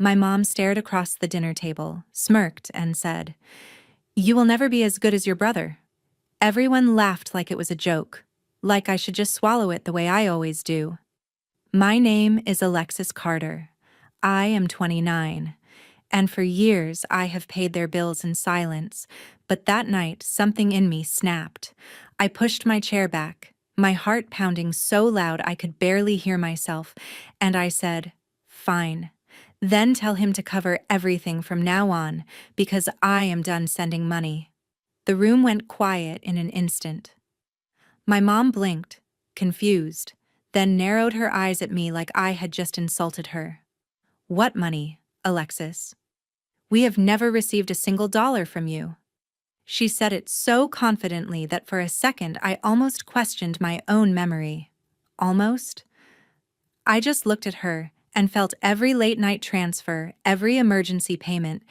My mom stared across the dinner table, smirked, and said, "You will never be as good as your brother." Everyone laughed like it was a joke, like I should just swallow it the way I always do. My name is Alexis Carter. I am 29, and for years I have paid their bills in silence, but that night something in me snapped. I pushed my chair back, my heart pounding so loud I could barely hear myself, and I said, "Fine. Then tell him to cover everything from now on, because I am done sending money." The room went quiet in an instant. My mom blinked, confused, then narrowed her eyes at me like I had just insulted her. "What money, Alexis? We have never received a single dollar from you." She said it so confidently that for a second I almost questioned my own memory. Almost? I just looked at her and felt every late-night transfer, every emergency payment,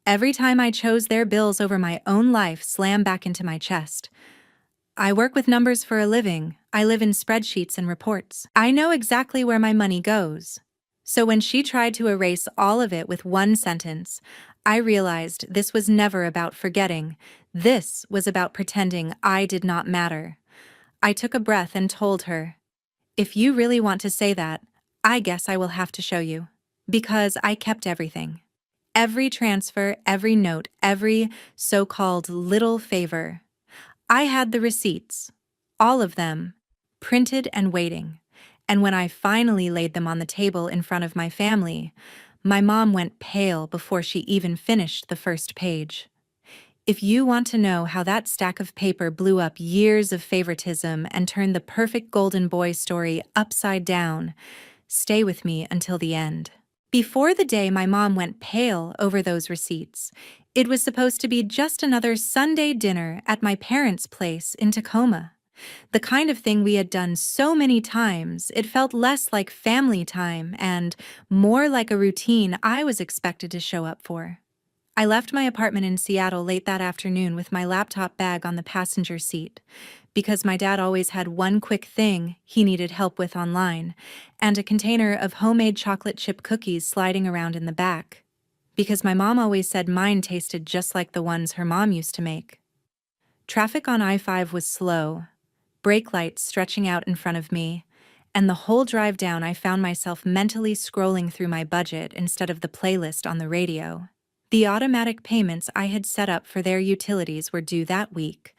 every time I chose their bills over my own life slam back into my chest. I work with numbers for a living. I live in spreadsheets and reports. I know exactly where my money goes. So when she tried to erase all of it with one sentence, I realized this was never about forgetting. This was about pretending I did not matter. I took a breath and told her, "If you really want to say that, I guess I will have to show you." Because I kept everything. Every transfer, every note, every so-called little favor. I had the receipts, all of them, printed and waiting. And when I finally laid them on the table in front of my family, my mom went pale before she even finished the first page. If you want to know how that stack of paper blew up years of favoritism and turned the perfect golden boy story upside down, stay with me until the end. Before the day my mom went pale over those receipts, it was supposed to be just another Sunday dinner at my parents' place in Tacoma. The kind of thing we had done so many times, it felt less like family time and more like a routine I was expected to show up for. I left my apartment in Seattle late that afternoon with my laptop bag on the passenger seat, because my dad always had one quick thing he needed help with online, and a container of homemade chocolate chip cookies sliding around in the back, because my mom always said mine tasted just like the ones her mom used to make. Traffic on I-5 was slow, brake lights stretching out in front of me, and the whole drive down I found myself mentally scrolling through my budget instead of the playlist on the radio. The automatic payments I had set up for their utilities were due that week,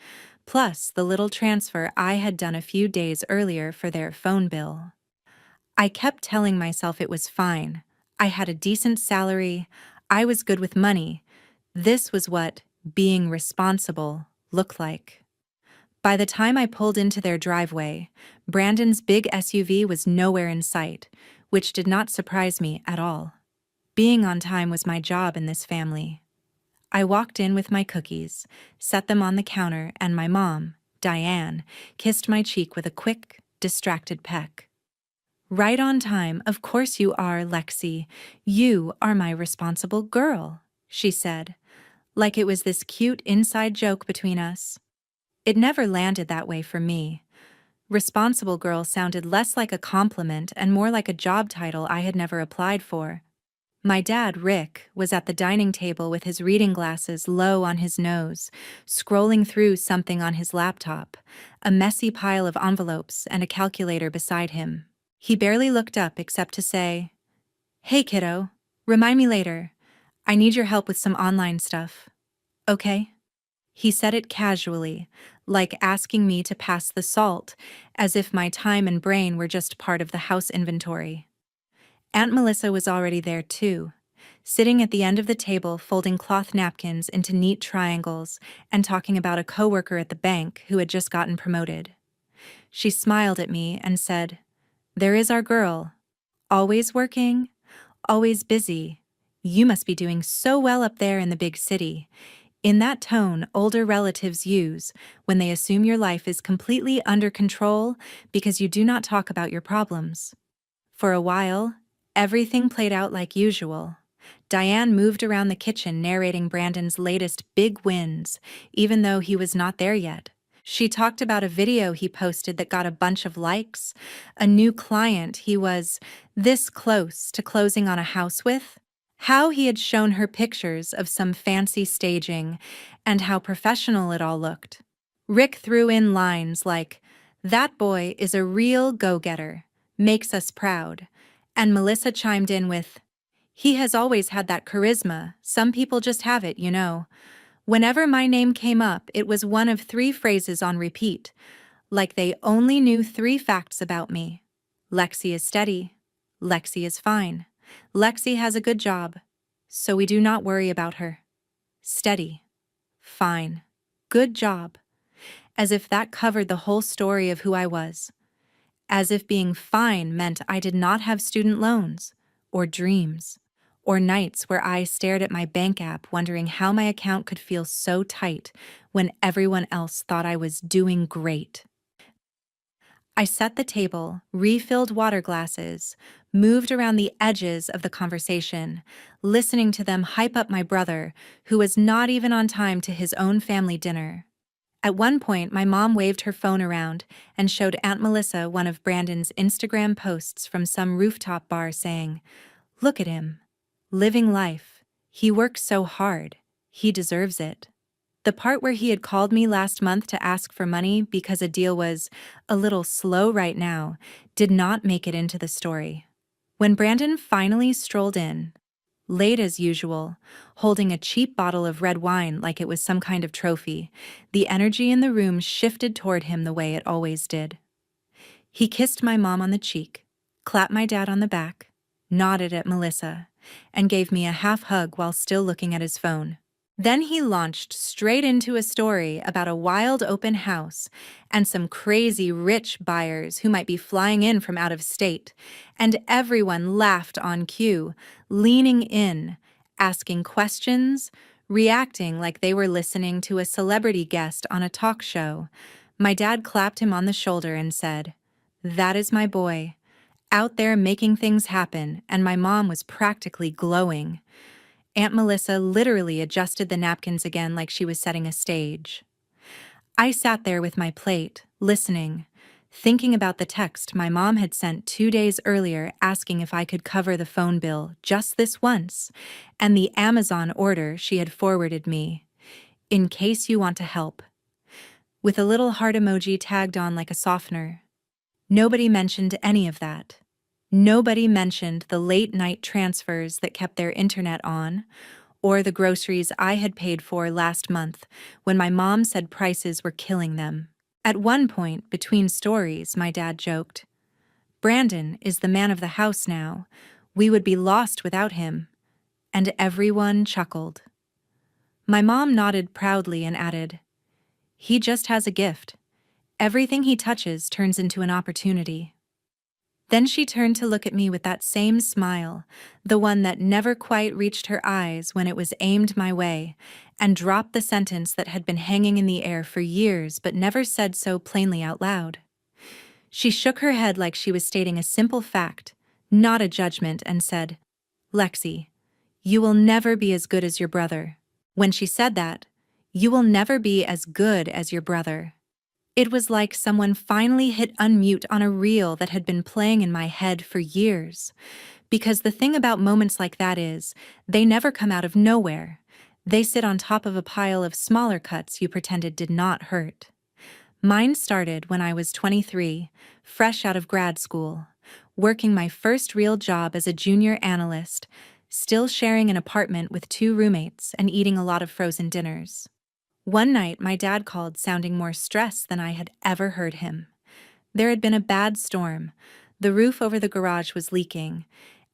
plus the little transfer I had done a few days earlier for their phone bill. I kept telling myself it was fine. I had a decent salary. I was good with money. This was what being responsible looked like. By the time I pulled into their driveway, Brandon's big SUV was nowhere in sight, which did not surprise me at all. Being on time was my job in this family. I walked in with my cookies, set them on the counter, and my mom, Diane, kissed my cheek with a quick, distracted peck. "Right on time, of course you are, Lexi. You are my responsible girl," she said, like it was this cute inside joke between us. It never landed that way for me. Responsible girl sounded less like a compliment and more like a job title I had never applied for. My dad, Rick, was at the dining table with his reading glasses low on his nose, scrolling through something on his laptop, a messy pile of envelopes and a calculator beside him. He barely looked up except to say, "Hey, kiddo, remind me later. I need your help with some online stuff. Okay?" He said it casually, like asking me to pass the salt, as if my time and brain were just part of the house inventory. Aunt Melissa was already there too, sitting at the end of the table folding cloth napkins into neat triangles and talking about a coworker at the bank who had just gotten promoted. She smiled at me and said, "There is our girl. Always working, always busy. You must be doing so well up there in the big city." In that tone older relatives use when they assume your life is completely under control because you do not talk about your problems. For a while, everything played out like usual. Diane moved around the kitchen narrating Brandon's latest big wins, even though he was not there yet. She talked about a video he posted that got a bunch of likes, a new client he was this close to closing on a house with, How he had shown her pictures of some fancy staging and how professional it all looked. Rick threw in lines like, "That boy is a real go-getter, makes us proud," and Melissa chimed in with, "He has always had that charisma, some people just have it, you know." Whenever my name came up, it was one of three phrases on repeat, like they only knew three facts about me. Lexi is steady. Lexi is fine. Lexi has a good job, so we do not worry about her. Steady. Fine. Good job. As if that covered the whole story of who I was. As if being fine meant I did not have student loans, or dreams, or nights where I stared at my bank app wondering how my account could feel so tight when everyone else thought I was doing great. I set the table, refilled water glasses, moved around the edges of the conversation, listening to them hype up my brother, who was not even on time to his own family dinner. At one point, my mom waved her phone around and showed Aunt Melissa one of Brandon's Instagram posts from some rooftop bar saying, "Look at him. Living life. He works so hard. He deserves it." The part where he had called me last month to ask for money because a deal was a little slow right now did not make it into the story. When Brandon finally strolled in, late as usual, holding a cheap bottle of red wine like it was some kind of trophy, the energy in the room shifted toward him the way it always did. He kissed my mom on the cheek, clapped my dad on the back, nodded at Melissa, and gave me a half hug while still looking at his phone. Then he launched straight into a story about a wild open house and some crazy rich buyers who might be flying in from out of state, and everyone laughed on cue, leaning in, asking questions, reacting like they were listening to a celebrity guest on a talk show. My dad clapped him on the shoulder and said, "That is my boy, out there making things happen," and my mom was practically glowing. Aunt Melissa literally adjusted the napkins again like she was setting a stage. I sat there with my plate, listening, thinking about the text my mom had sent 2 days earlier asking if I could cover the phone bill just this once, and the Amazon order she had forwarded me, "In case you want to help," with a little heart emoji tagged on like a softener. Nobody mentioned any of that. Nobody mentioned the late-night transfers that kept their internet on, or the groceries I had paid for last month when my mom said prices were killing them. At one point, between stories, my dad joked, "Brandon is the man of the house now. We would be lost without him." And everyone chuckled. My mom nodded proudly and added, "He just has a gift. Everything he touches turns into an opportunity." Then she turned to look at me with that same smile, the one that never quite reached her eyes when it was aimed my way, and dropped the sentence that had been hanging in the air for years but never said so plainly out loud. She shook her head like she was stating a simple fact, not a judgment, and said, "Lexi, you will never be as good as your brother." When she said that, "You will never be as good as your brother," it was like someone finally hit unmute on a reel that had been playing in my head for years. Because the thing about moments like that is, they never come out of nowhere. They sit on top of a pile of smaller cuts you pretended did not hurt. Mine started when I was 23, fresh out of grad school, working my first real job as a junior analyst, still sharing an apartment with 2 roommates and eating a lot of frozen dinners. One night, my dad called sounding more stressed than I had ever heard him. There had been a bad storm. The roof over the garage was leaking,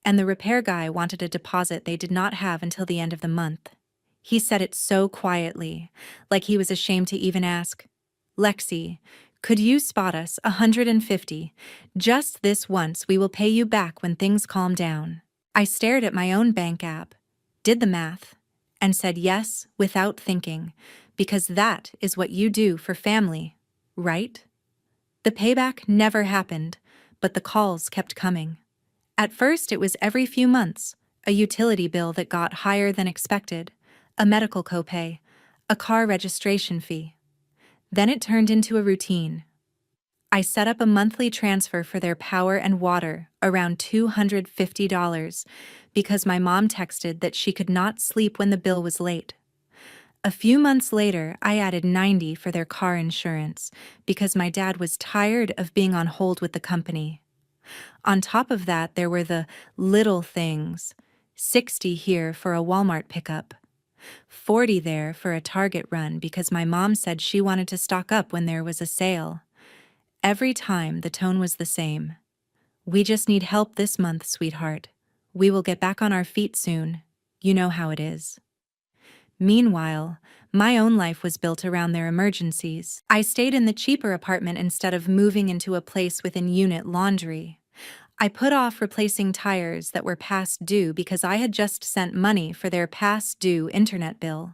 and the repair guy wanted a deposit they did not have until the end of the month. He said it so quietly, like he was ashamed to even ask, "Lexi, could you spot us 150? Just this once, we will pay you back when things calm down." I stared at my own bank app, did the math, and said yes without thinking, because that is what you do for family, right? The payback never happened, but the calls kept coming. At first, it was every few months, a utility bill that got higher than expected, a medical copay, a car registration fee. Then it turned into a routine. I set up a monthly transfer for their power and water, around $250, because my mom texted that she could not sleep when the bill was late. A few months later, I added 90 for their car insurance because my dad was tired of being on hold with the company. On top of that, there were the little things: 60 here for a Walmart pickup, 40 there for a Target run because my mom said she wanted to stock up when there was a sale. Every time, the tone was the same. "We just need help this month, sweetheart. We will get back on our feet soon. You know how it is." Meanwhile, my own life was built around their emergencies. I stayed in the cheaper apartment instead of moving into a place with in-unit laundry. I put off replacing tires that were past due because I had just sent money for their past due internet bill.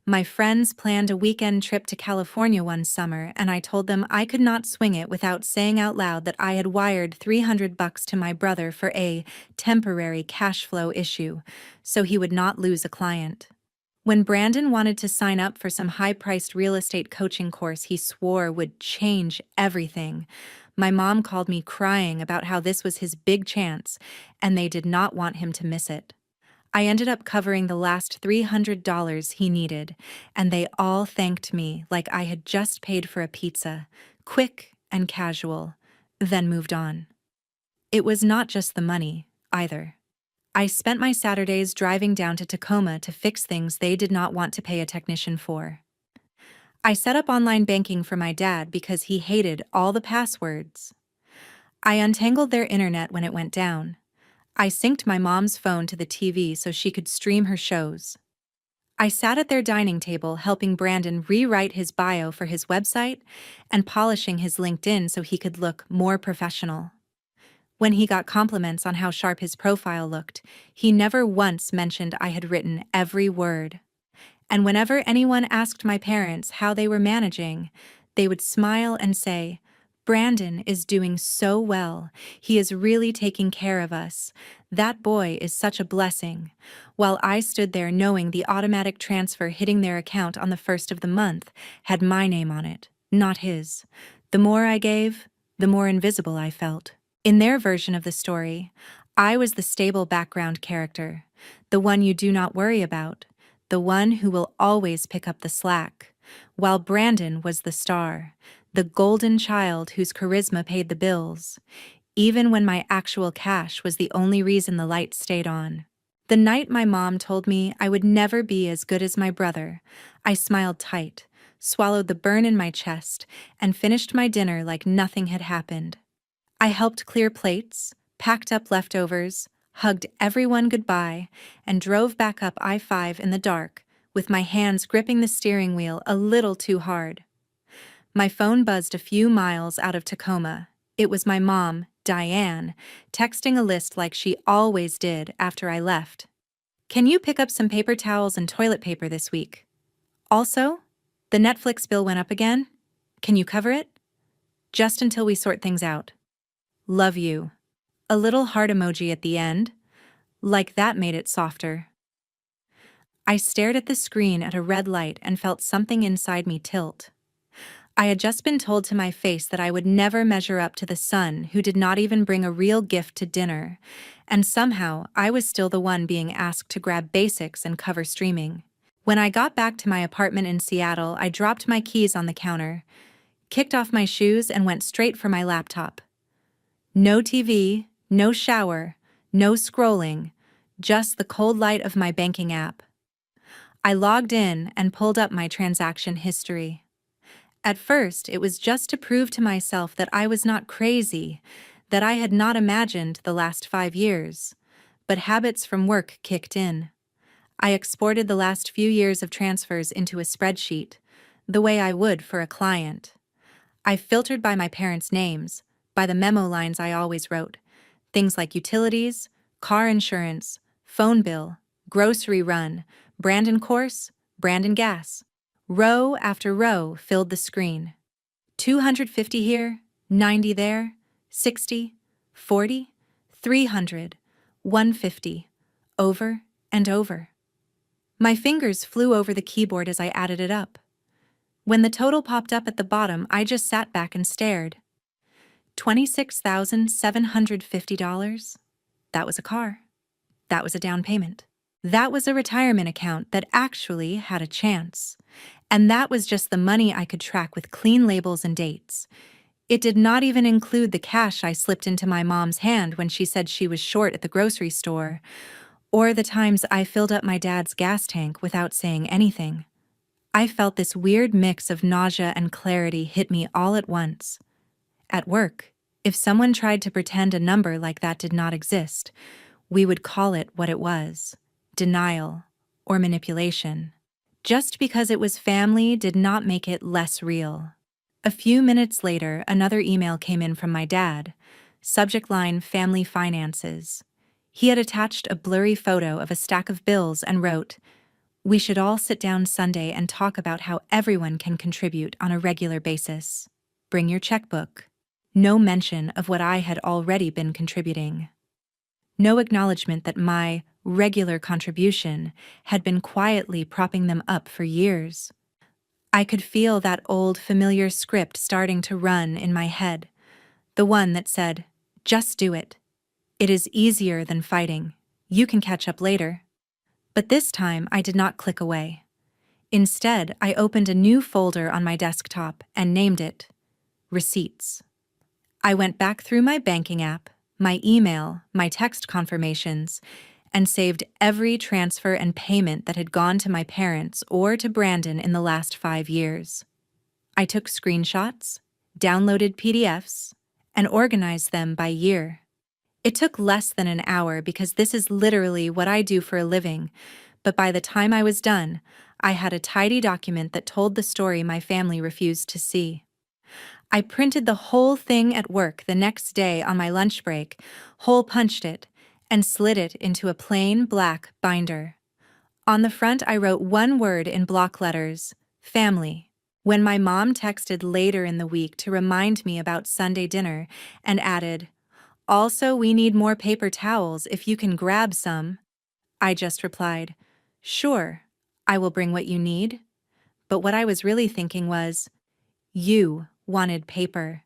My friends planned a weekend trip to California one summer, and I told them I could not swing it without saying out loud that I had wired $300 to my brother for a temporary cash flow issue, so he would not lose a client. When Brandon wanted to sign up for some high-priced real estate coaching course he swore would change everything, my mom called me crying about how this was his big chance, and they did not want him to miss it. I ended up covering the last $300 he needed, and they all thanked me like I had just paid for a pizza, quick and casual, then moved on. It was not just the money, either. I spent my Saturdays driving down to Tacoma to fix things they did not want to pay a technician for. I set up online banking for my dad because he hated all the passwords. I untangled their internet when it went down. I synced my mom's phone to the TV so she could stream her shows. I sat at their dining table helping Brandon rewrite his bio for his website and polishing his LinkedIn so he could look more professional. When he got compliments on how sharp his profile looked, he never once mentioned I had written every word. And whenever anyone asked my parents how they were managing, they would smile and say, "Brandon is doing so well. He is really taking care of us. That boy is such a blessing," while I stood there knowing the automatic transfer hitting their account on the first of the month had my name on it, not his. The more I gave, the more invisible I felt. In their version of the story, I was the stable background character, the one you do not worry about, the one who will always pick up the slack, while Brandon was the star, the golden child whose charisma paid the bills, even when my actual cash was the only reason the lights stayed on. The night my mom told me I would never be as good as my brother, I smiled tight, swallowed the burn in my chest, and finished my dinner like nothing had happened. I helped clear plates, packed up leftovers, hugged everyone goodbye, and drove back up I-5 in the dark, with my hands gripping the steering wheel a little too hard. My phone buzzed a few miles out of Tacoma. It was my mom, Diane, texting a list like she always did after I left. "Can you pick up some paper towels and toilet paper this week? Also, the Netflix bill went up again. Can you cover it? Just until we sort things out. Love you." A little heart emoji at the end, like that made it softer. I stared at the screen at a red light and felt something inside me tilt. I had just been told to my face that I would never measure up to the son who did not even bring a real gift to dinner, and somehow I was still the one being asked to grab basics and cover streaming. When I got back to my apartment in Seattle, I dropped my keys on the counter, kicked off my shoes, and went straight for my laptop. No TV, no shower, no scrolling, just the cold light of my banking app. I logged in and pulled up my transaction history. At first, it was just to prove to myself that I was not crazy, that I had not imagined the last 5 years. But habits from work kicked in. I exported the last few years of transfers into a spreadsheet, the way I would for a client. I filtered by my parents' names, by the memo lines I always wrote, things like utilities, car insurance, phone bill, grocery run, Brandon course, Brandon gas. Row after row filled the screen. 250 here, 90 there, 60, 40, 300, 150, over and over. My fingers flew over the keyboard as I added it up. When the total popped up at the bottom, I just sat back and stared. $26,750. That was a car. That was a down payment. That was a retirement account that actually had a chance. And that was just the money I could track with clean labels and dates. It did not even include the cash I slipped into my mom's hand when she said she was short at the grocery store, or the times I filled up my dad's gas tank without saying anything. I felt this weird mix of nausea and clarity hit me all at once. At work, if someone tried to pretend a number like that did not exist, we would call it what it was: denial or manipulation. Just because it was family did not make it less real. A few minutes later, another email came in from my dad. Subject line: family finances. He had attached a blurry photo of a stack of bills and wrote, "We should all sit down Sunday and talk about how everyone can contribute on a regular basis. Bring your checkbook." No mention of what I had already been contributing. No acknowledgement that my regular contribution had been quietly propping them up for years. I could feel that old familiar script starting to run in my head, the one that said, "Just do it. It is easier than fighting. You can catch up later." But this time I did not click away. Instead, I opened a new folder on my desktop and named it Receipts. I went back through my banking app, my email, my text confirmations, and saved every transfer and payment that had gone to my parents or to Brandon in the last 5 years. I took screenshots, downloaded PDFs, and organized them by year. It took less than an hour because this is literally what I do for a living, but by the time I was done, I had a tidy document that told the story my family refused to see. I printed the whole thing at work the next day on my lunch break, hole-punched it, and slid it into a plain black binder. On the front I wrote one word in block letters: family. When my mom texted later in the week to remind me about Sunday dinner and added, "Also, we need more paper towels if you can grab some," I just replied, "Sure, I will bring what you need." But what I was really thinking was, you wanted paper.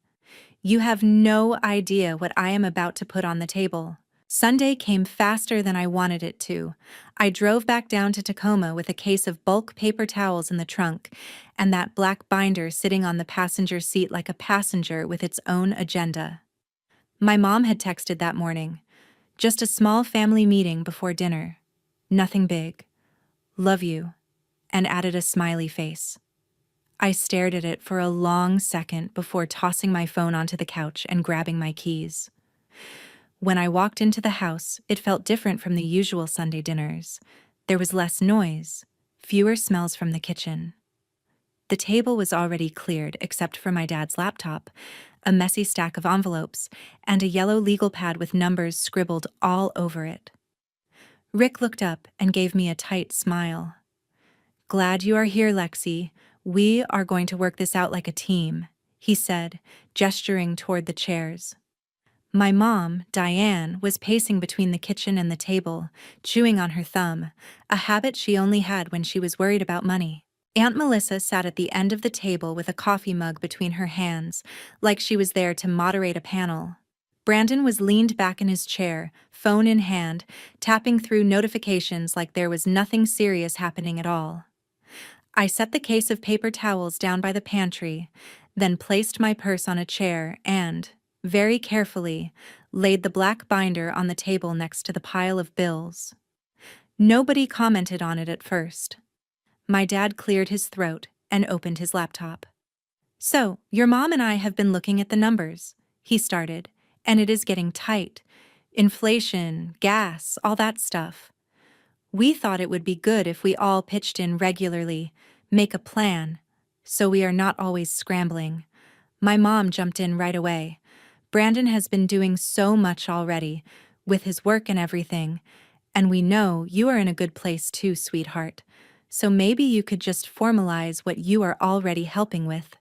You have no idea what I am about to put on the table. Sunday came faster than I wanted it to. I drove back down to Tacoma with a case of bulk paper towels in the trunk, and that black binder sitting on the passenger seat like a passenger with its own agenda. My mom had texted that morning. Just a small family meeting before dinner. Nothing big. Love you. And added a smiley face. I stared at it for a long second before tossing my phone onto the couch and grabbing my keys. When I walked into the house, it felt different from the usual Sunday dinners. There was less noise, fewer smells from the kitchen. The table was already cleared except for my dad's laptop, a messy stack of envelopes, and a yellow legal pad with numbers scribbled all over it. Rick looked up and gave me a tight smile. "Glad you are here, Lexi. We are going to work this out like a team," he said, gesturing toward the chairs. My mom, Diane, was pacing between the kitchen and the table, chewing on her thumb, a habit she only had when she was worried about money. Aunt Melissa sat at the end of the table with a coffee mug between her hands, like she was there to moderate a panel. Brandon was leaned back in his chair, phone in hand, tapping through notifications like there was nothing serious happening at all. I set the case of paper towels down by the pantry, then placed my purse on a chair and, very carefully, laid the black binder on the table next to the pile of bills. Nobody commented on it at first. My dad cleared his throat and opened his laptop. "So, your mom and I have been looking at the numbers," he started, "and it is getting tight. Inflation, gas, all that stuff. We thought it would be good if we all pitched in regularly, make a plan, so we are not always scrambling." My mom jumped in right away. "Brandon has been doing so much already, with his work and everything, and we know you are in a good place too, sweetheart. So maybe you could just formalize what you are already helping with.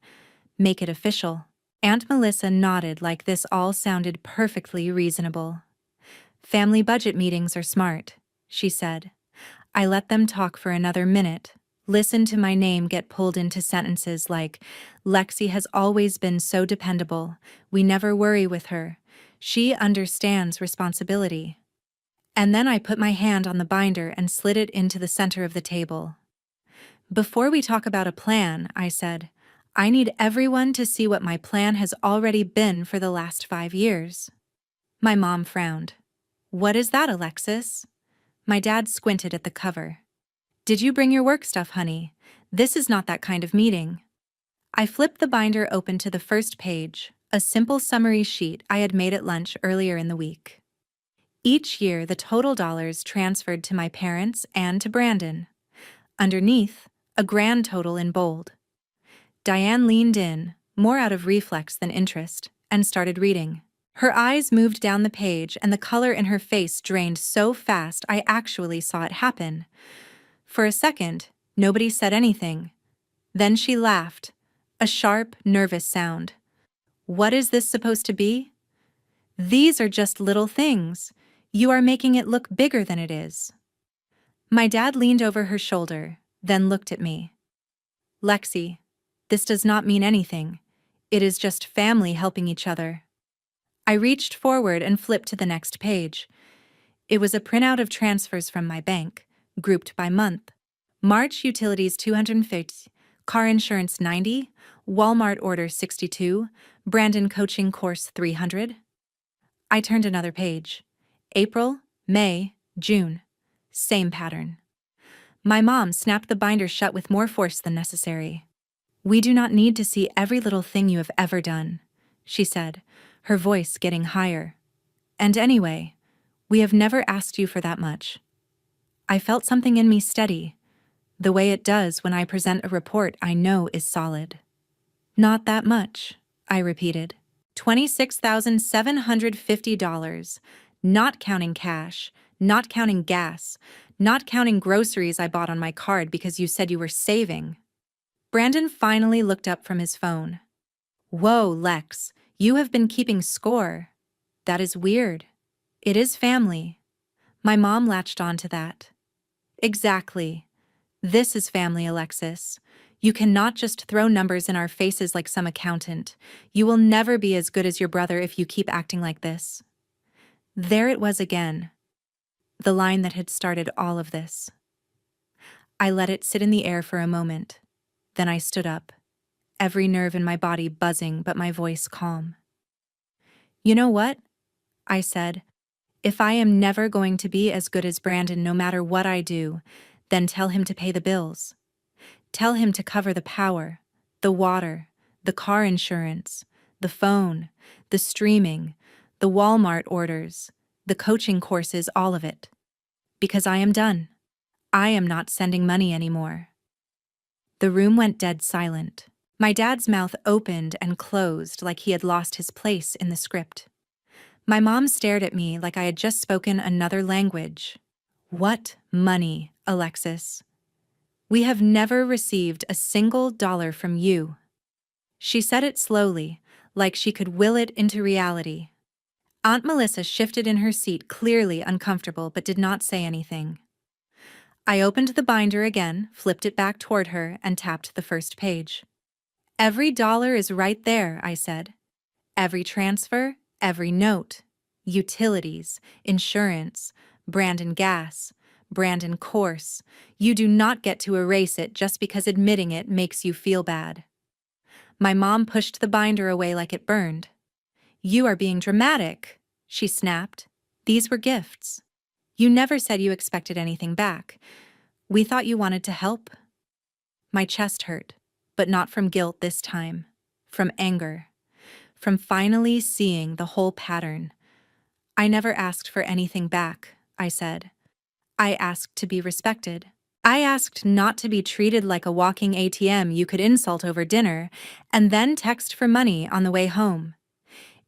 Make it official." Aunt Melissa nodded like this all sounded perfectly reasonable. "Family budget meetings are smart," she said. I let them talk for another minute, listen to my name get pulled into sentences like, "Lexi has always been so dependable. We never worry with her. She understands responsibility." And then I put my hand on the binder and slid it into the center of the table. Before we talk about a plan, I said, I need everyone to see what my plan has already been for the last 5 years. My mom frowned. What is that, Alexis? My dad squinted at the cover. Did you bring your work stuff, honey? This is not that kind of meeting. I flipped the binder open to the first page, a simple summary sheet I had made at lunch earlier in the week. Each year, the total dollars transferred to my parents and to Brandon. Underneath, a grand total in bold. Diane leaned in, more out of reflex than interest, and started reading. Her eyes moved down the page and the color in her face drained so fast I actually saw it happen. For a second, nobody said anything. Then she laughed, a sharp, nervous sound. What is this supposed to be? These are just little things. You are making it look bigger than it is. My dad leaned over her shoulder, then looked at me. Lexi, this does not mean anything. It is just family helping each other. I reached forward and flipped to the next page. It was a printout of transfers from my bank, grouped by month. March utilities $250, car insurance $90, Walmart order $62, Brandon coaching course $300. I turned another page. April, May, June. Same pattern. My mom snapped the binder shut with more force than necessary. We do not need to see every little thing you have ever done, she said, her voice getting higher. And anyway, we have never asked you for that much. I felt something in me steady, the way it does when I present a report I know is solid. Not that much, I repeated. $26,750, not counting cash, not counting gas, not counting groceries I bought on my card because you said you were saving. Brandon finally looked up from his phone. Whoa, Lex, you have been keeping score. That is weird. It is family. My mom latched on to that. Exactly. This is family, Alexis. You cannot just throw numbers in our faces like some accountant. You will never be as good as your brother if you keep acting like this. There it was again. The line that had started all of this. I let it sit in the air for a moment. Then I stood up, every nerve in my body buzzing but my voice calm. You know what? I said. If I am never going to be as good as Brandon no matter what I do, then tell him to pay the bills. Tell him to cover the power, the water, the car insurance, the phone, the streaming, the Walmart orders, the coaching courses, all of it. Because I am done. I am not sending money anymore. The room went dead silent. My dad's mouth opened and closed like he had lost his place in the script. My mom stared at me like I had just spoken another language. What money, Alexis? We have never received a single dollar from you. She said it slowly, like she could will it into reality. Aunt Melissa shifted in her seat, clearly uncomfortable, but did not say anything. I opened the binder again, flipped it back toward her, and tapped the first page. Every dollar is right there, I said. Every transfer, every note. Utilities, insurance, Brandon gas, Brandon course. You do not get to erase it just because admitting it makes you feel bad. My mom pushed the binder away like it burned. You are being dramatic, she snapped. These were gifts. You never said you expected anything back. We thought you wanted to help. My chest hurt, but not from guilt this time. From anger. From finally seeing the whole pattern. I never asked for anything back, I said. I asked to be respected. I asked not to be treated like a walking ATM you could insult over dinner and then text for money on the way home.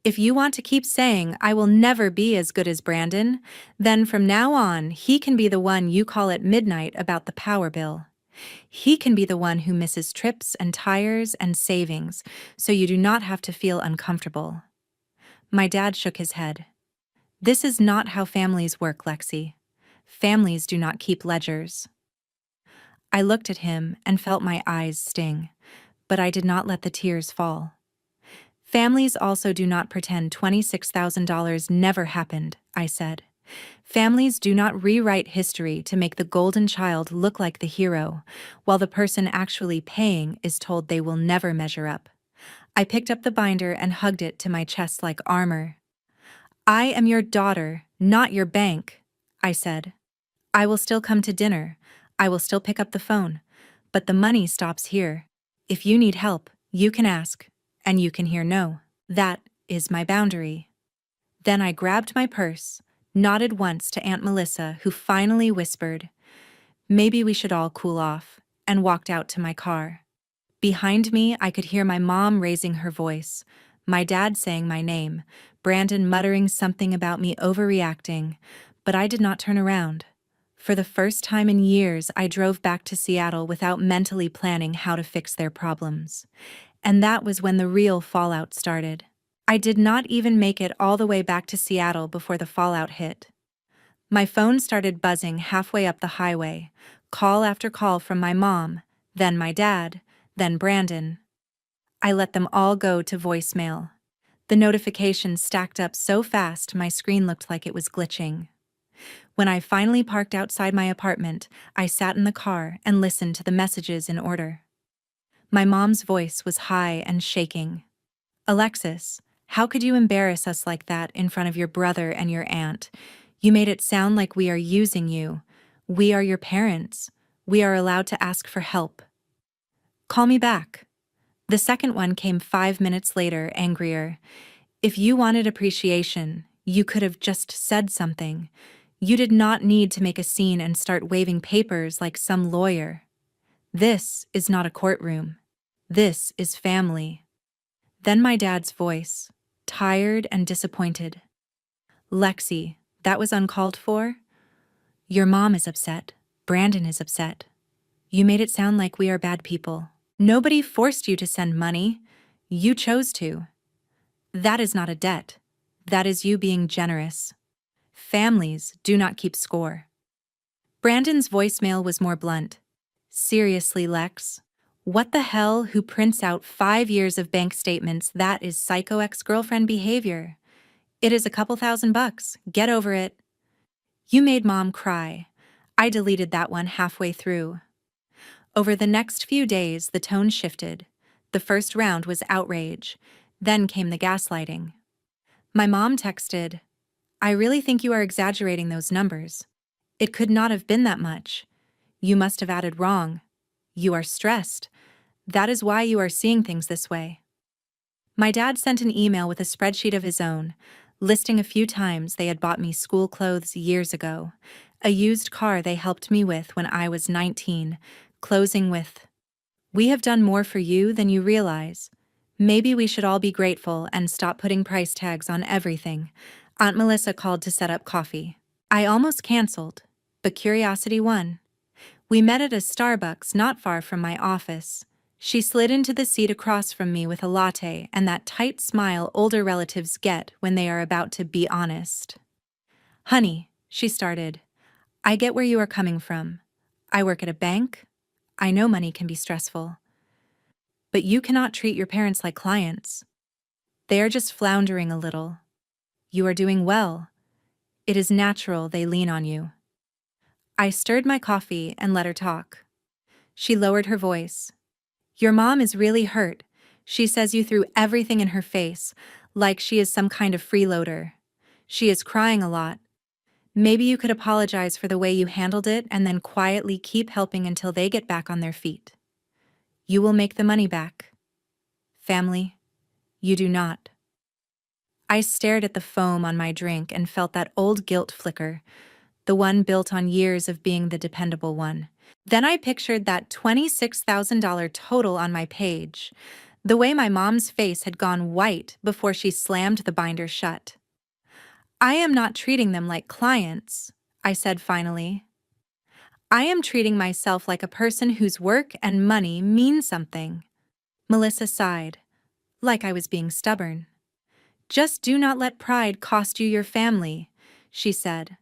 If you want to keep saying I will never be as good as Brandon, then from now on he can be the one you call at midnight about the power bill. He can be the one who misses trips and tires and savings, so you do not have to feel uncomfortable. My dad shook his head. This is not how families work, Lexi. Families do not keep ledgers. I looked at him and felt my eyes sting, but I did not let the tears fall. Families also do not pretend $26,000 never happened, I said. Families do not rewrite history to make the golden child look like the hero, while the person actually paying is told they will never measure up. I picked up the binder and hugged it to my chest like armor. I am your daughter, not your bank, I said. I will still come to dinner. I will still pick up the phone. But the money stops here. If you need help, you can ask, and you can hear no. That is my boundary. Then I grabbed my purse, nodded once to Aunt Melissa, who finally whispered, "Maybe we should all cool off," and walked out to my car. Behind me, I could hear my mom raising her voice, my dad saying my name, Brandon muttering something about me overreacting, but I did not turn around. For the first time in years, I drove back to Seattle without mentally planning how to fix their problems. And that was when the real fallout started. I did not even make it all the way back to Seattle before the fallout hit. My phone started buzzing halfway up the highway, call after call from my mom, then my dad, then Brandon. I let them all go to voicemail. The notifications stacked up so fast my screen looked like it was glitching. When I finally parked outside my apartment, I sat in the car and listened to the messages in order. My mom's voice was high and shaking. "Alexis, how could you embarrass us like that in front of your brother and your aunt? You made it sound like we are using you. We are your parents. We are allowed to ask for help. Call me back." The second one came 5 minutes later, angrier. "If you wanted appreciation, you could have just said something. You did not need to make a scene and start waving papers like some lawyer. This is not a courtroom. This is family." Then my dad's voice, tired and disappointed. "Lexi, that was uncalled for. Your mom is upset. Brandon is upset. You made it sound like we are bad people. Nobody forced you to send money. You chose to. That is not a debt. That is you being generous. Families do not keep score." Brandon's voicemail was more blunt. "Seriously, Lex? What the hell? Who prints out 5 years of bank statements? That is psycho ex-girlfriend behavior. It is a couple $1,000. Get over it." You made mom cry. I deleted that one halfway through. Over the next few days, the tone shifted. The first round was outrage. Then came the gaslighting. My mom texted, "I really think you are exaggerating those numbers. It could not have been that much. You must have added wrong. You are stressed. That is why you are seeing things this way." My dad sent an email with a spreadsheet of his own, listing a few times they had bought me school clothes years ago, a used car they helped me with when I was 19, closing with, "We have done more for you than you realize. Maybe we should all be grateful and stop putting price tags on everything." Aunt Melissa called to set up coffee. I almost canceled, but curiosity won. We met at a Starbucks not far from my office. She slid into the seat across from me with a latte and that tight smile older relatives get when they are about to be honest. "Honey," she started, "I get where you are coming from. I work at a bank. I know money can be stressful. But you cannot treat your parents like clients. They are just floundering a little. You are doing well. It is natural they lean on you." I stirred my coffee and let her talk. She lowered her voice. "Your mom is really hurt. She says you threw everything in her face, like she is some kind of freeloader. She is crying a lot. Maybe you could apologize for the way you handled it and then quietly keep helping until they get back on their feet. You will make the money back. Family, you do not." I stared at the foam on my drink and felt that old guilt flicker, the one built on years of being the dependable one. Then I pictured that $26,000 total on my page, the way my mom's face had gone white before she slammed the binder shut. "I am not treating them like clients," I said finally. "I am treating myself like a person whose work and money mean something." Melissa sighed, like I was being stubborn. "Just do not let pride cost you your family," she said.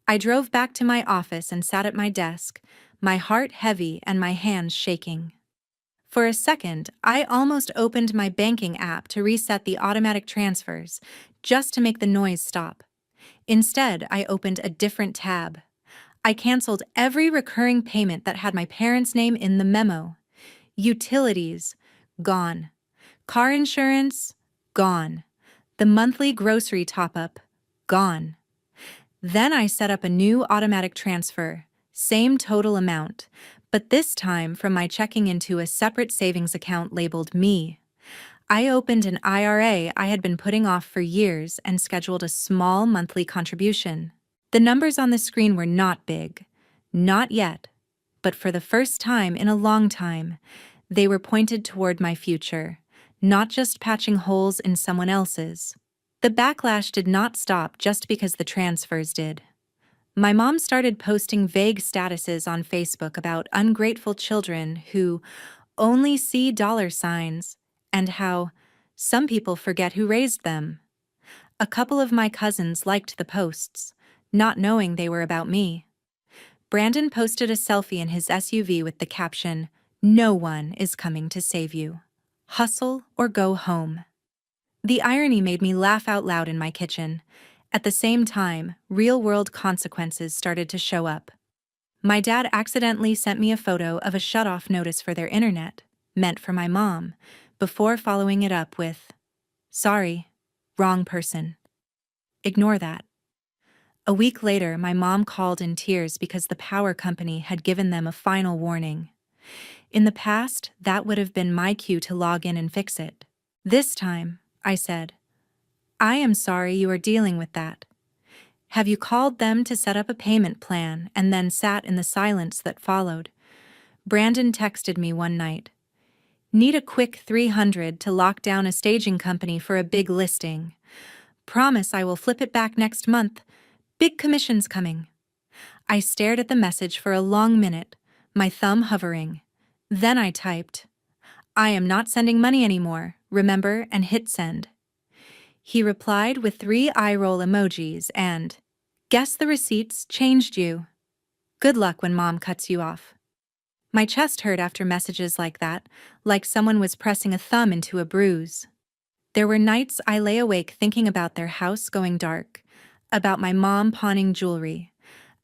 I drove back to my office and sat at my desk, my heart heavy and my hands shaking. For a second, I almost opened my banking app to reset the automatic transfers, just to make the noise stop. Instead, I opened a different tab. I canceled every recurring payment that had my parents' name in the memo. Utilities, gone. Car insurance, gone. The monthly grocery top-up, gone. Then I set up a new automatic transfer, same total amount, but this time from my checking into a separate savings account labeled me. I opened an IRA I had been putting off for years and scheduled a small monthly contribution. The numbers on the screen were not big, not yet, but for the first time in a long time, they were pointed toward my future, not just patching holes in someone else's. The backlash did not stop just because the transfers did. My mom started posting vague statuses on Facebook about ungrateful children who only see dollar signs and how some people forget who raised them. A couple of my cousins liked the posts, not knowing they were about me. Brandon posted a selfie in his SUV with the caption, "No one is coming to save you. Hustle or go home." The irony made me laugh out loud in my kitchen. At the same time, real-world consequences started to show up. My dad accidentally sent me a photo of a shut-off notice for their internet, meant for my mom, before following it up with, "Sorry, wrong person. Ignore that." A week later, my mom called in tears because the power company had given them a final warning. In the past, that would have been my cue to log in and fix it. This time, I said, "I am sorry you are dealing with that. Have you called them to set up a payment plan and then sat in the silence that followed?" Brandon texted me one night. "Need a quick 300 to lock down a staging company for a big listing. Promise I will flip it back next month. Big commission's coming." I stared at the message for a long minute, my thumb hovering. Then I typed, "I am not sending money anymore, remember, and hit send." He replied with 3 eye-roll emojis and, "Guess the receipts changed you. Good luck when mom cuts you off." My chest hurt after messages like that, like someone was pressing a thumb into a bruise. There were nights I lay awake thinking about their house going dark, about my mom pawning jewelry,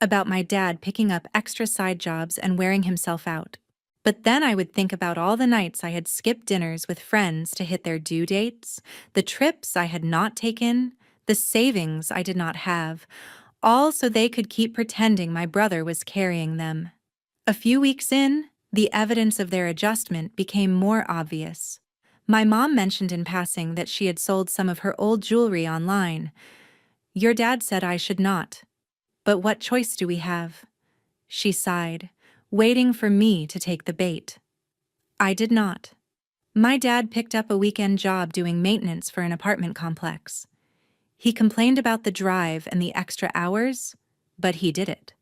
about my dad picking up extra side jobs and wearing himself out. But then I would think about all the nights I had skipped dinners with friends to hit their due dates, the trips I had not taken, the savings I did not have, all so they could keep pretending my brother was carrying them. A few weeks in, the evidence of their adjustment became more obvious. My mom mentioned in passing that she had sold some of her old jewelry online. "Your dad said I should not. But what choice do we have?" She sighed, waiting for me to take the bait. I did not. My dad picked up a weekend job doing maintenance for an apartment complex. He complained about the drive and the extra hours, but he did it.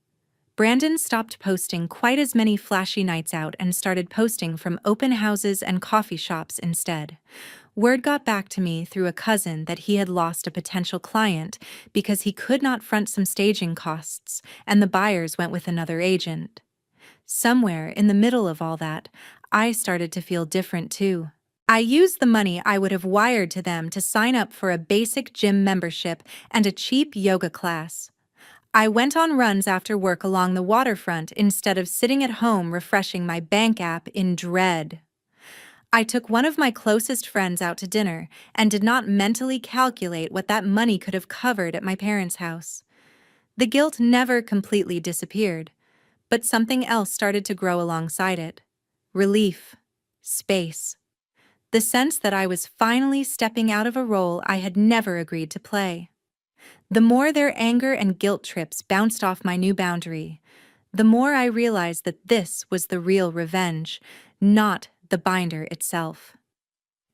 Brandon stopped posting quite as many flashy nights out and started posting from open houses and coffee shops instead. Word got back to me through a cousin that he had lost a potential client because he could not front some staging costs, and the buyers went with another agent. Somewhere in the middle of all that, I started to feel different too. I used the money I would have wired to them to sign up for a basic gym membership and a cheap yoga class. I went on runs after work along the waterfront instead of sitting at home refreshing my bank app in dread. I took one of my closest friends out to dinner and did not mentally calculate what that money could have covered at my parents' house. The guilt never completely disappeared, but something else started to grow alongside it. Relief. Space. The sense that I was finally stepping out of a role I had never agreed to play. The more their anger and guilt trips bounced off my new boundary, the more I realized that this was the real revenge, not the binder itself.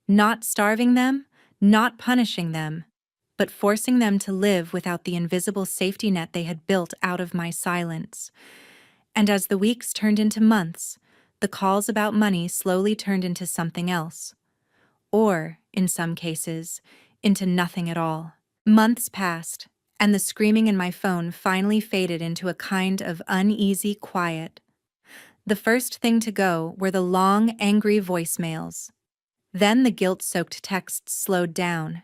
Not starving them, not punishing them, but forcing them to live without the invisible safety net they had built out of my silence. And as the weeks turned into months, the calls about money slowly turned into something else. Or, in some cases, into nothing at all. Months passed, and the screaming in my phone finally faded into a kind of uneasy quiet. The first thing to go were the long, angry voicemails. Then the guilt-soaked texts slowed down.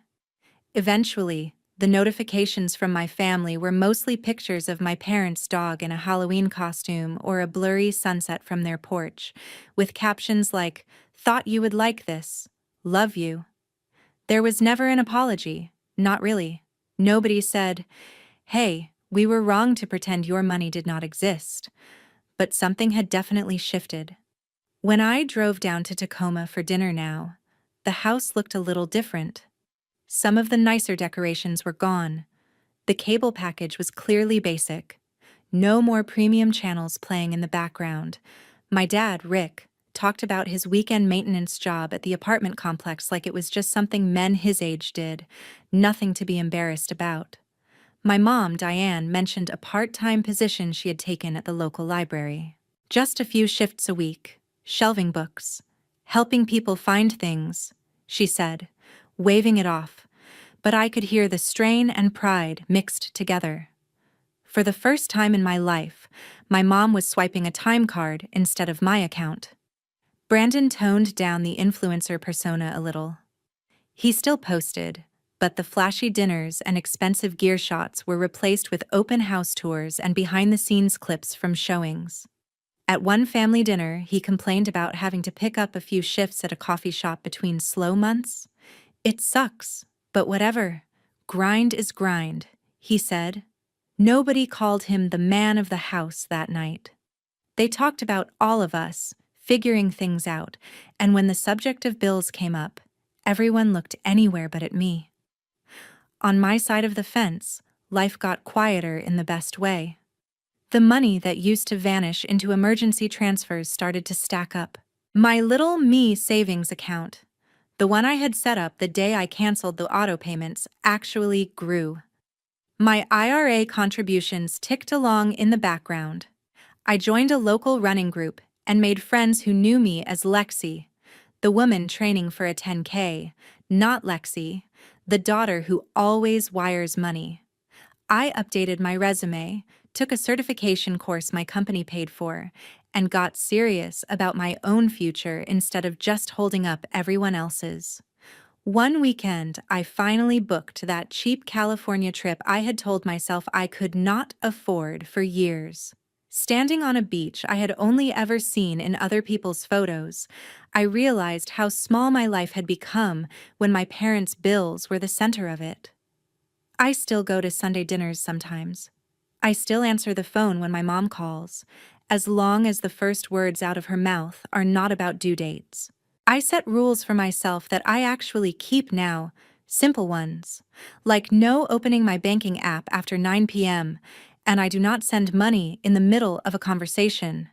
Eventually, The notifications from my family were mostly pictures of my parents' dog in a Halloween costume or a blurry sunset from their porch, with captions like, "Thought you would like this. Love you." There was never an apology, not really. Nobody said, "Hey, we were wrong to pretend your money did not exist." But something had definitely shifted. When I drove down to Tacoma for dinner now, the house looked a little different. Some of the nicer decorations were gone. The cable package was clearly basic. No more premium channels playing in the background. My dad, Rick, talked about his weekend maintenance job at the apartment complex like it was just something men his age did, nothing to be embarrassed about. My mom, Diane, mentioned a part-time position she had taken at the local library. Just a few shifts a week, shelving books, helping people find things, she said, waving it off, but I could hear the strain and pride mixed together. For the first time in my life, my mom was swiping a time card instead of my account. Brandon toned down the influencer persona a little. He still posted, but the flashy dinners and expensive gear shots were replaced with open house tours and behind-the-scenes clips from showings. At one family dinner, he complained about having to pick up a few shifts at a coffee shop between slow months. "It sucks, but whatever. Grind is grind," he said. Nobody called him the man of the house that night. They talked about all of us, figuring things out, and when the subject of bills came up, everyone looked anywhere but at me. On my side of the fence, life got quieter in the best way. The money that used to vanish into emergency transfers started to stack up. My little me savings account, the one I had set up the day I canceled the auto payments, actually grew. My IRA contributions ticked along in the background. I joined a local running group and made friends who knew me as Lexi, the woman training for a 10K, not Lexi, the daughter who always wires money. I updated my resume, took a certification course my company paid for, and got serious about my own future instead of just holding up everyone else's. One weekend, I finally booked that cheap California trip I had told myself I could not afford for years. Standing on a beach I had only ever seen in other people's photos, I realized how small my life had become when my parents' bills were the center of it. I still go to Sunday dinners sometimes. I still answer the phone when my mom calls, as long as the first words out of her mouth are not about due dates. I set rules for myself that I actually keep now, simple ones, like no opening my banking app after 9 p.m., and I do not send money in the middle of a conversation.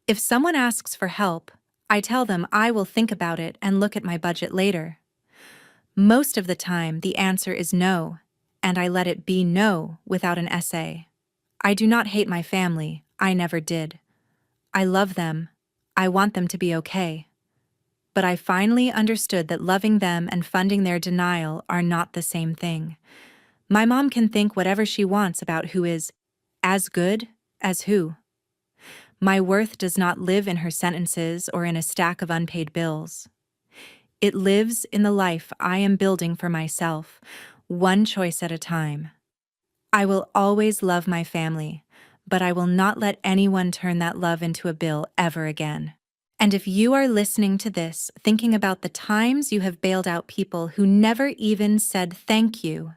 If someone asks for help, I tell them I will think about it and look at my budget later. Most of the time, the answer is no, and I let it be no without an essay. I do not hate my family, I never did. I love them, I want them to be okay. But I finally understood that loving them and funding their denial are not the same thing. My mom can think whatever she wants about who is as good as who. My worth does not live in her sentences or in a stack of unpaid bills. It lives in the life I am building for myself, one choice at a time. I will always love my family, but I will not let anyone turn that love into a bill ever again. And if you are listening to this, thinking about the times you have bailed out people who never even said thank you,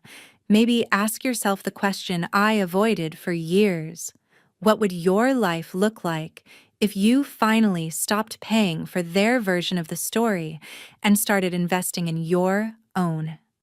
maybe ask yourself the question I avoided for years. What would your life look like if you finally stopped paying for their version of the story and started investing in your own?